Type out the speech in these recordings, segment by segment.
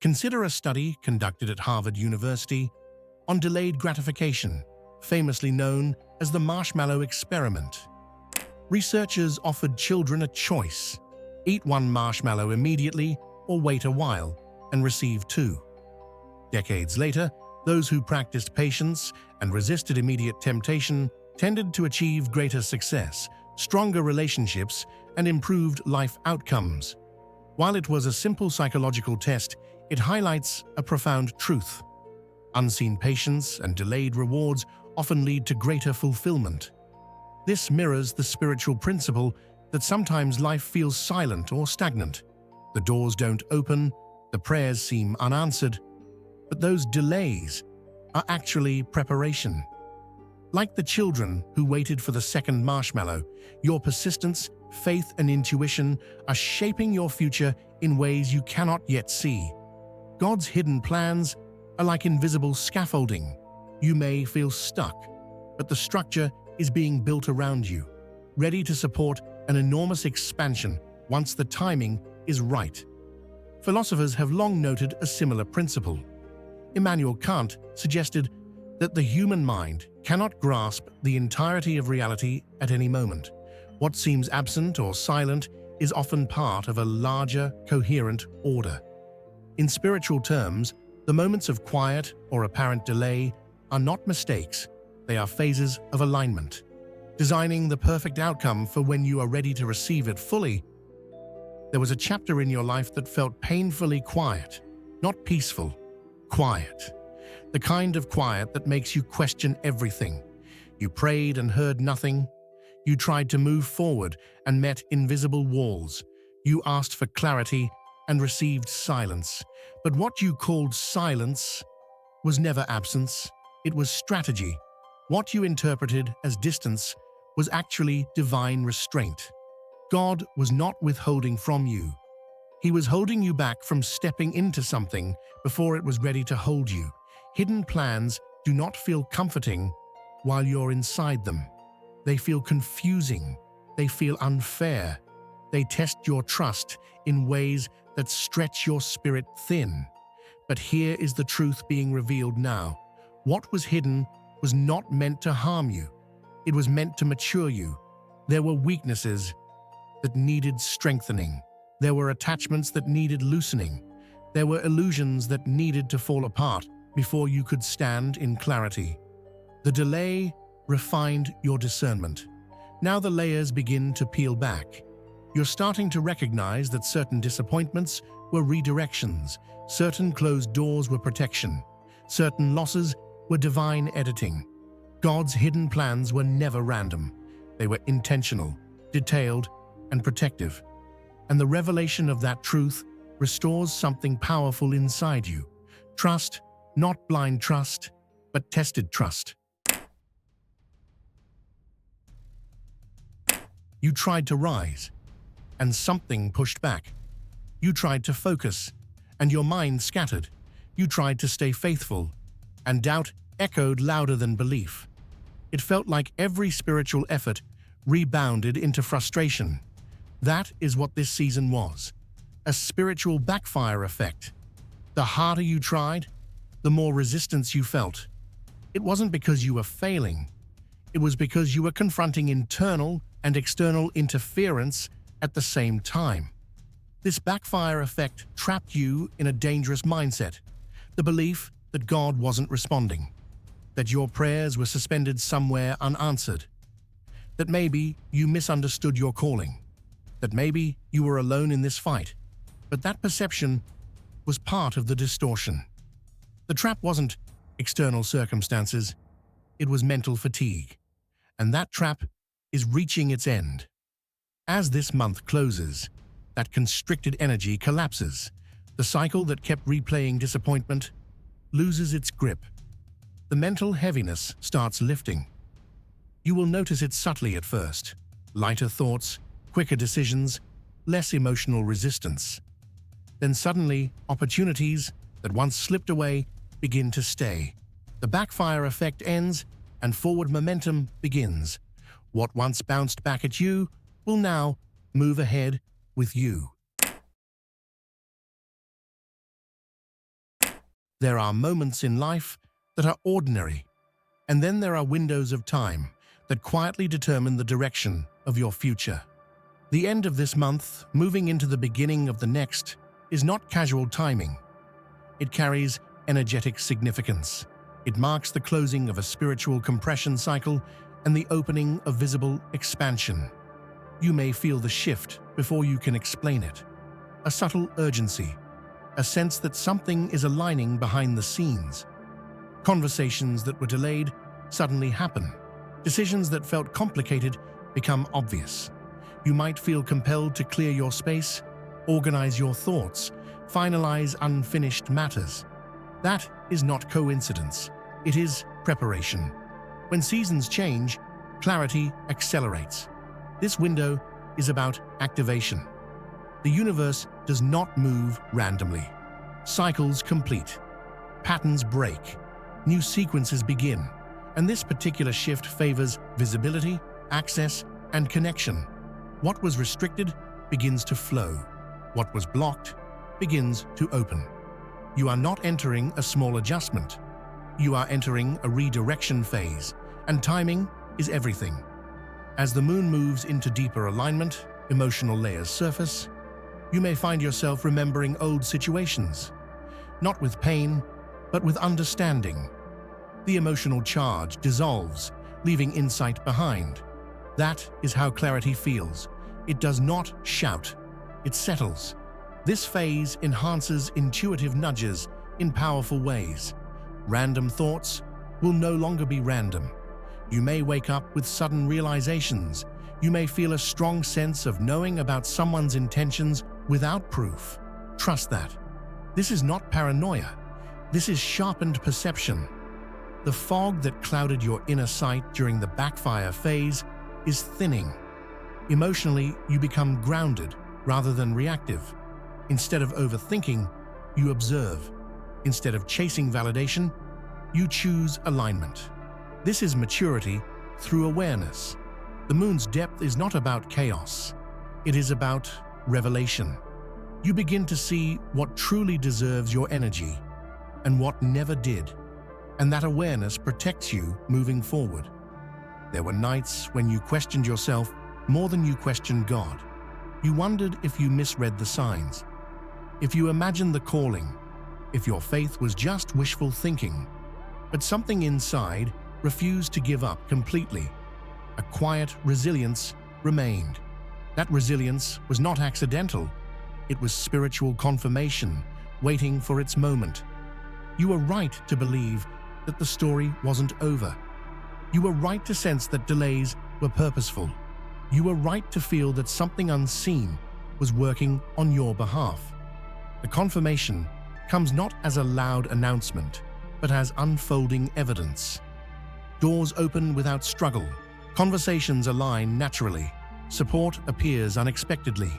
Consider a study conducted at Harvard University on delayed gratification, famously known as the Marshmallow experiment. Researchers offered children a choice: eat one marshmallow immediately or wait a while and receive two. Decades later, those who practiced patience and resisted immediate temptation tended to achieve greater success, stronger relationships, and improved life outcomes. While it was a simple psychological test, it highlights a profound truth. Unseen patience and delayed rewards often lead to greater fulfillment. This mirrors the spiritual principle that sometimes life feels silent or stagnant. The doors don't open, the prayers seem unanswered, but those delays are actually preparation. Like the children who waited for the second marshmallow, your persistence, faith, and intuition are shaping your future in ways you cannot yet see. God's hidden plans are like invisible scaffolding. You may feel stuck, but the structure is being built around you, ready to support an enormous expansion once the timing is right. Philosophers have long noted a similar principle. Immanuel Kant suggested that the human mind cannot grasp the entirety of reality at any moment. What seems absent or silent is often part of a larger, coherent order. In spiritual terms, the moments of quiet or apparent delay are not mistakes, they are phases of alignment, designing the perfect outcome for when you are ready to receive it fully. There was a chapter in your life that felt painfully quiet, not peaceful, quiet. The kind of quiet that makes you question everything. You prayed and heard nothing. You tried to move forward and met invisible walls. You asked for clarity and received silence. But what you called silence was never absence. It was strategy. What you interpreted as distance was actually divine restraint. God was not withholding from you. He was holding you back from stepping into something before it was ready to hold you. Hidden plans do not feel comforting while you're inside them. They feel confusing. They feel unfair. They test your trust in ways that stretch your spirit thin. But here is the truth being revealed now. What was hidden was not meant to harm you. It was meant to mature you. There were weaknesses that needed strengthening. There were attachments that needed loosening. There were illusions that needed to fall apart before you could stand in clarity. The delay refined your discernment. Now the layers begin to peel back. You're starting to recognize that certain disappointments were redirections, certain closed doors were protection, certain losses were divine editing. God's hidden plans were never random. They were intentional, detailed, and protective. And the revelation of that truth restores something powerful inside you. Trust, not blind trust, but tested trust. You tried to rise, and something pushed back. You tried to focus, and your mind scattered. You tried to stay faithful, and doubt echoed louder than belief. It felt like every spiritual effort rebounded into frustration. That is what this season was. A spiritual backfire effect. The harder you tried, the more resistance you felt. It wasn't because you were failing. It was because you were confronting internal and external interference at the same time. This backfire effect trapped you in a dangerous mindset. The belief that God wasn't responding. That your prayers were suspended somewhere unanswered. That maybe you misunderstood your calling. That maybe you were alone in this fight. But that perception was part of the distortion. The trap wasn't external circumstances, it was mental fatigue. And that trap is reaching its end. As this month closes, that constricted energy collapses. The cycle that kept replaying disappointment loses its grip. The mental heaviness starts lifting. You will notice it subtly at first. Lighter thoughts, quicker decisions, less emotional resistance. Then suddenly, opportunities that once slipped away begin to stay. The backfire effect ends and forward momentum begins. What once bounced back at you will now move ahead with you. There are moments in life that are ordinary, and then there are windows of time that quietly determine the direction of your future. The end of this month, moving into the beginning of the next, is not casual timing. It carries energetic significance. It marks the closing of a spiritual compression cycle and the opening of visible expansion. You may feel the shift before you can explain it. A subtle urgency, a sense that something is aligning behind the scenes. Conversations that were delayed suddenly happen. Decisions that felt complicated become obvious. You might feel compelled to clear your space, organize your thoughts, finalize unfinished matters. That is not coincidence. It is preparation. When seasons change, clarity accelerates. This window is about activation. The universe does not move randomly. Cycles complete. Patterns break. New sequences begin. And this particular shift favors visibility, access, and connection. What was restricted begins to flow. What was blocked begins to open. You are not entering a small adjustment. You are entering a redirection phase, and timing is everything. As the moon moves into deeper alignment, emotional layers surface. You may find yourself remembering old situations, not with pain, but with understanding. The emotional charge dissolves, leaving insight behind. That is how clarity feels. It does not shout, it settles. This phase enhances intuitive nudges in powerful ways. Random thoughts will no longer be random. You may wake up with sudden realizations. You may feel a strong sense of knowing about someone's intentions without proof. Trust that. This is not paranoia. This is sharpened perception. The fog that clouded your inner sight during the backfire phase is thinning. Emotionally, you become grounded rather than reactive. Instead of overthinking, you observe. Instead of chasing validation, you choose alignment. This is maturity through awareness. The moon's depth is not about chaos. It is about revelation. You begin to see what truly deserves your energy and what never did. And that awareness protects you moving forward. There were nights when you questioned yourself more than you questioned God. You wondered if you misread the signs, if you imagined the calling, if your faith was just wishful thinking. But something inside refused to give up completely. A quiet resilience remained. That resilience was not accidental. It was spiritual confirmation, waiting for its moment. You were right to believe that the story wasn't over. You were right to sense that delays were purposeful. You were right to feel that something unseen was working on your behalf. The confirmation comes not as a loud announcement, but as unfolding evidence. Doors open without struggle. Conversations align naturally. Support appears unexpectedly.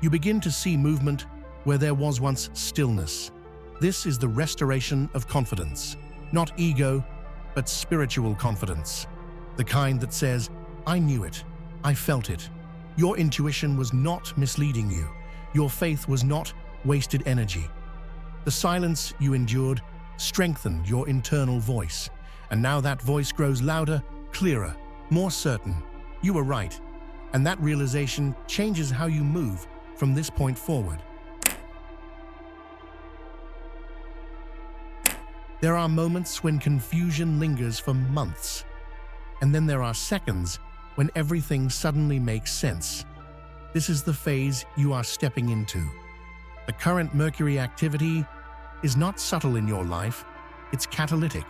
You begin to see movement where there was once stillness. This is the restoration of confidence. Not ego, but spiritual confidence. The kind that says, I knew it, I felt it. Your intuition was not misleading you. Your faith was not wasted energy. The silence you endured strengthened your internal voice, and now that voice grows louder, clearer, more certain. You were right, and that realization changes how you move from this point forward. There are moments when confusion lingers for months, and then there are seconds when everything suddenly makes sense. This is the phase you are stepping into. The current Mercury activity is not subtle in your life, it's catalytic.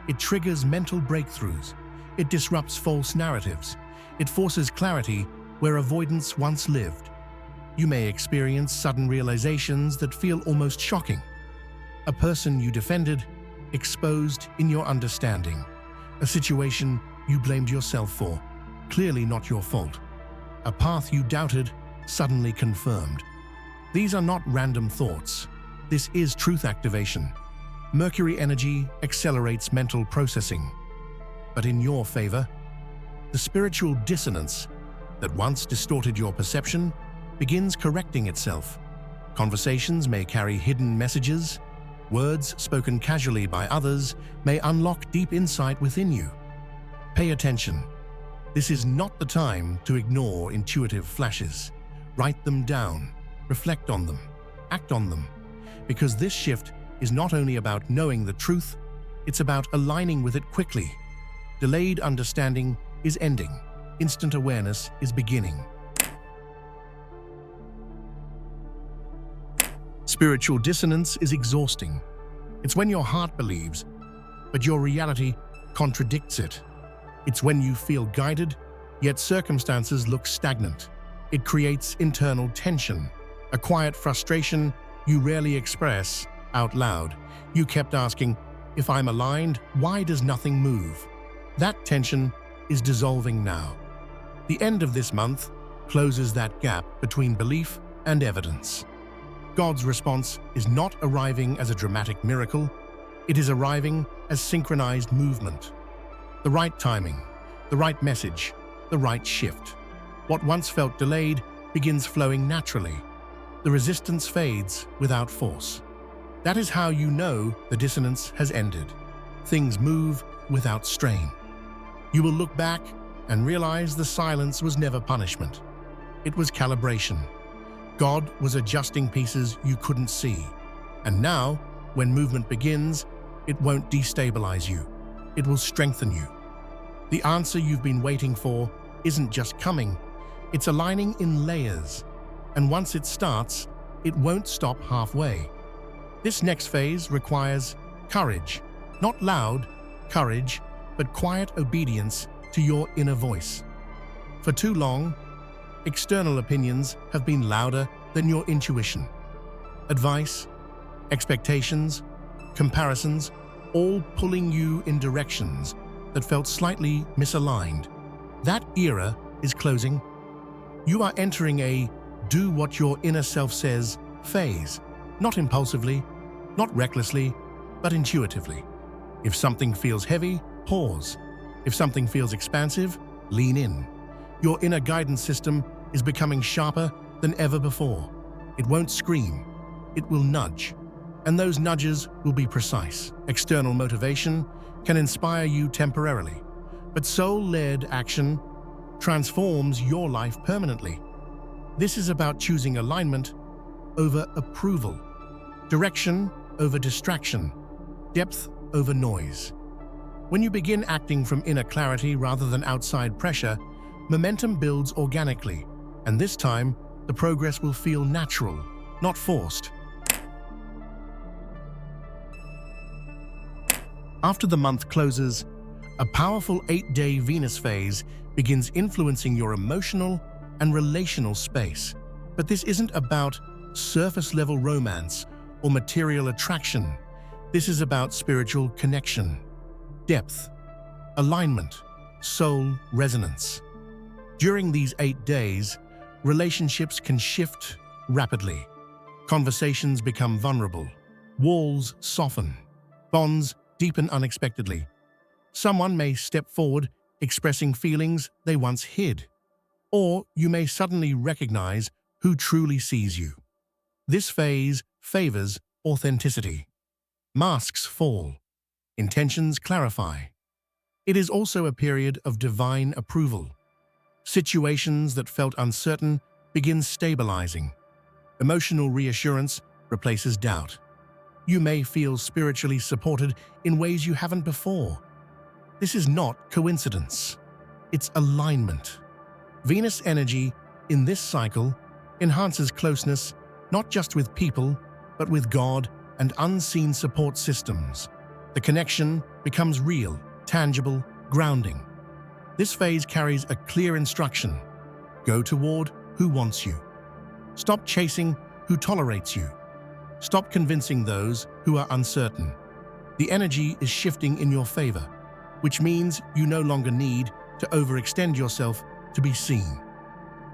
It triggers mental breakthroughs. It disrupts false narratives. It forces clarity where avoidance once lived. You may experience sudden realizations that feel almost shocking. A person you defended, exposed in your understanding. A situation you blamed yourself for, clearly not your fault. A path you doubted, suddenly confirmed. These are not random thoughts. This is truth activation. Mercury energy accelerates mental processing. But in your favor, the spiritual dissonance that once distorted your perception begins correcting itself. Conversations may carry hidden messages, Words spoken casually by others may unlock deep insight within you. Pay attention. This is not the time to ignore intuitive flashes. Write them down, reflect on them, act on them. Because this shift is not only about knowing the truth, it's about aligning with it quickly. Delayed understanding is ending. Instant awareness is beginning. Spiritual dissonance is exhausting. It's when your heart believes, but your reality contradicts it. It's when you feel guided, yet circumstances look stagnant. It creates internal tension, a quiet frustration you rarely express out loud. You kept asking, if I'm aligned, why does nothing move? That tension is dissolving now. The end of this month closes that gap between belief and evidence. God's response is not arriving as a dramatic miracle, it is arriving as synchronized movement. The right timing, the right message, the right shift. What once felt delayed begins flowing naturally. The resistance fades without force. That is how you know the dissonance has ended. Things move without strain. You will look back and realize the silence was never punishment. It was calibration. God was adjusting pieces you couldn't see. And now, when movement begins, it won't destabilize you. It will strengthen you. The answer you've been waiting for isn't just coming, it's aligning in layers. And once it starts, it won't stop halfway. This next phase requires courage, not loud courage, but quiet obedience to your inner voice. For too long, external opinions have been louder than your intuition. Advice, expectations, comparisons, all pulling you in directions that felt slightly misaligned. That era is closing. You are entering a do what your inner self says phase, not impulsively, not recklessly, but intuitively. If something feels heavy, pause. If something feels expansive, lean in. Your inner guidance system is becoming sharper than ever before. It won't scream, it will nudge. And those nudges will be precise. External motivation can inspire you temporarily, but soul-led action transforms your life permanently. This is about choosing alignment over approval, direction over distraction, depth over noise. When you begin acting from inner clarity rather than outside pressure, momentum builds organically, and this time, the progress will feel natural, not forced. After the month closes, a powerful 8-day Venus phase begins influencing your emotional and relational space. But this isn't about surface-level romance or material attraction. This is about spiritual connection, depth, alignment, soul resonance. During these 8 days, relationships can shift rapidly. Conversations become vulnerable. Walls soften. Bonds deepen unexpectedly. Someone may step forward expressing feelings they once hid. Or you may suddenly recognize who truly sees you. This phase favors authenticity. Masks fall. Intentions clarify. It is also a period of divine approval. Situations that felt uncertain begin stabilizing. Emotional reassurance replaces doubt. You may feel spiritually supported in ways you haven't before. This is not coincidence. It's alignment. Venus energy in this cycle enhances closeness not just with people, but with God and unseen support systems. The connection becomes real, tangible, grounding. This phase carries a clear instruction. Go toward who wants you. Stop chasing who tolerates you. Stop convincing those who are uncertain. The energy is shifting in your favor, which means you no longer need to overextend yourself to be seen.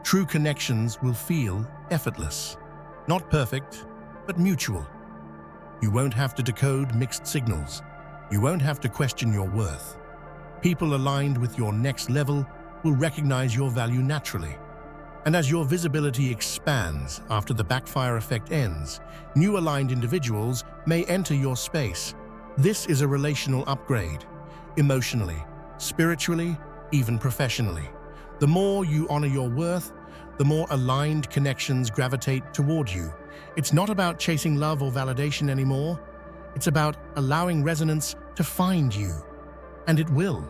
True connections will feel effortless. Not perfect, but mutual. You won't have to decode mixed signals. You won't have to question your worth. People aligned with your next level will recognize your value naturally. And as your visibility expands after the backfire effect ends, new aligned individuals may enter your space. This is a relational upgrade, emotionally, spiritually, even professionally. The more you honor your worth, the more aligned connections gravitate toward you. It's not about chasing love or validation anymore. It's about allowing resonance to find you. And it will.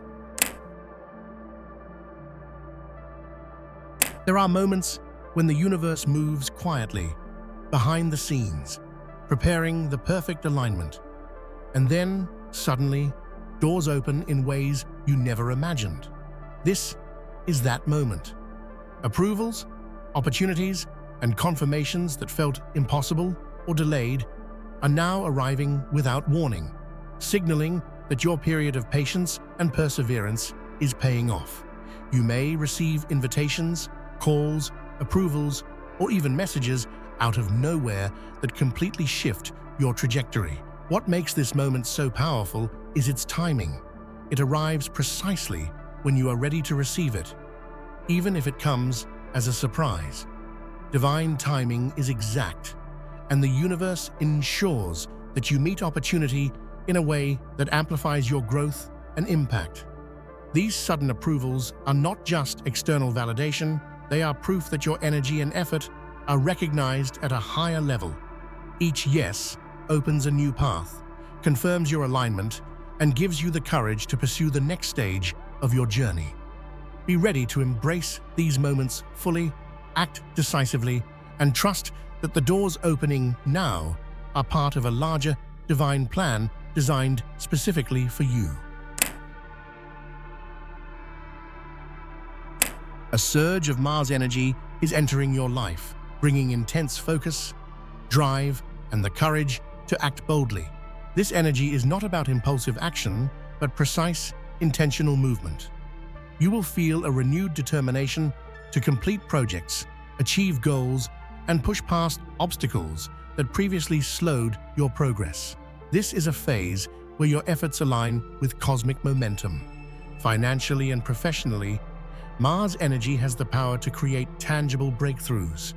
There are moments when the universe moves quietly, behind the scenes, preparing the perfect alignment. And then, suddenly, doors open in ways you never imagined. This is that moment. Approvals, opportunities, and confirmations that felt impossible or delayed are now arriving without warning, signaling that your period of patience and perseverance is paying off. You may receive invitations, calls, approvals, or even messages out of nowhere that completely shift your trajectory. What makes this moment so powerful is its timing. It arrives precisely when you are ready to receive it, even if it comes as a surprise. Divine timing is exact, and the universe ensures that you meet opportunity in a way that amplifies your growth and impact. These sudden approvals are not just external validation, they are proof that your energy and effort are recognized at a higher level. Each yes opens a new path, confirms your alignment, and gives you the courage to pursue the next stage of your journey. Be ready to embrace these moments fully, act decisively, and trust that the doors opening now are part of a larger divine plan designed specifically for you. A surge of Mars energy is entering your life, bringing intense focus, drive, and the courage to act boldly. This energy is not about impulsive action, but precise, intentional movement. You will feel a renewed determination to complete projects, achieve goals, and push past obstacles that previously slowed your progress. This is a phase where your efforts align with cosmic momentum. Financially and professionally, Mars energy has the power to create tangible breakthroughs.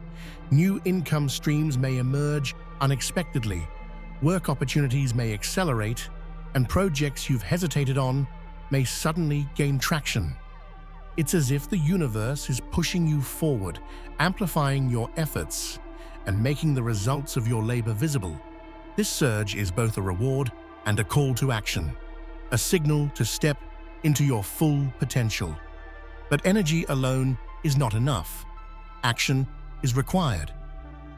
New income streams may emerge unexpectedly, work opportunities may accelerate, and projects you've hesitated on may suddenly gain traction. It's as if the universe is pushing you forward, amplifying your efforts, and making the results of your labor visible. This surge is both a reward and a call to action, a signal to step into your full potential. But energy alone is not enough. Action is required.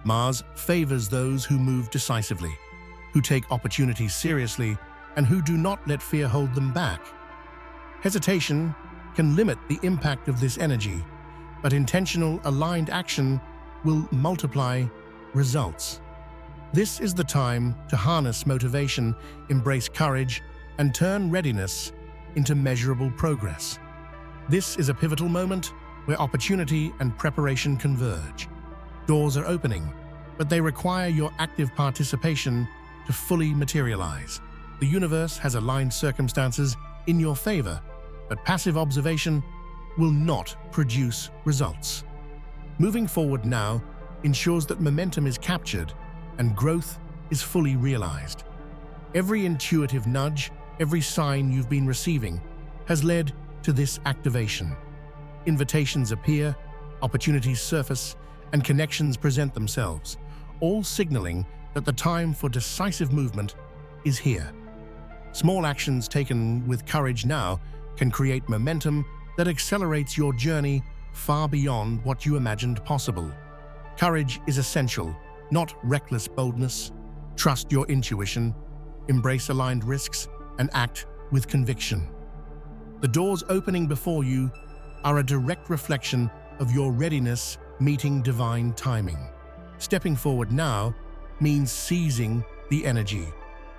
Mars favors those who move decisively, who take opportunities seriously, and who do not let fear hold them back. Hesitation can limit the impact of this energy, but intentional, aligned action will multiply results. This is the time to harness motivation, embrace courage, and turn readiness into measurable progress. This is a pivotal moment where opportunity and preparation converge. Doors are opening, but they require your active participation to fully materialize. The universe has aligned circumstances in your favor, but passive observation will not produce results. Moving forward now ensures that momentum is captured and growth is fully realized. Every intuitive nudge, every sign you've been receiving has led to this activation. Invitations appear, opportunities surface, and connections present themselves, all signaling that the time for decisive movement is here. Small actions taken with courage now can create momentum that accelerates your journey far beyond what you imagined possible. Courage is essential, not reckless boldness. Trust your intuition, embrace aligned risks, and act with conviction. The doors opening before you are a direct reflection of your readiness meeting divine timing. Stepping forward now means seizing the energy,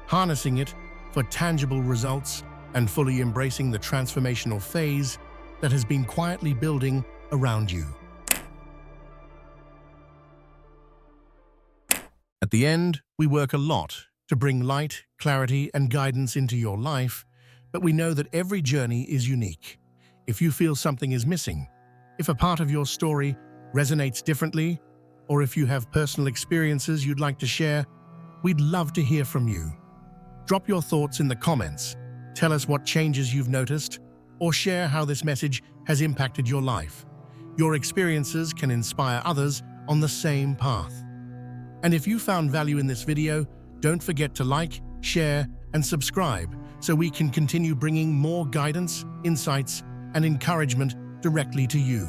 harnessing it for tangible results, and fully embracing the transformational phase that has been quietly building around you. At the end, we work a lot to bring light, clarity, and guidance into your life, but we know that every journey is unique. If you feel something is missing, if a part of your story resonates differently, or if you have personal experiences you'd like to share, we'd love to hear from you. Drop your thoughts in the comments, tell us what changes you've noticed, or share how this message has impacted your life. Your experiences can inspire others on the same path. And if you found value in this video, don't forget to like, share, and subscribe so we can continue bringing more guidance, insights, and encouragement directly to you.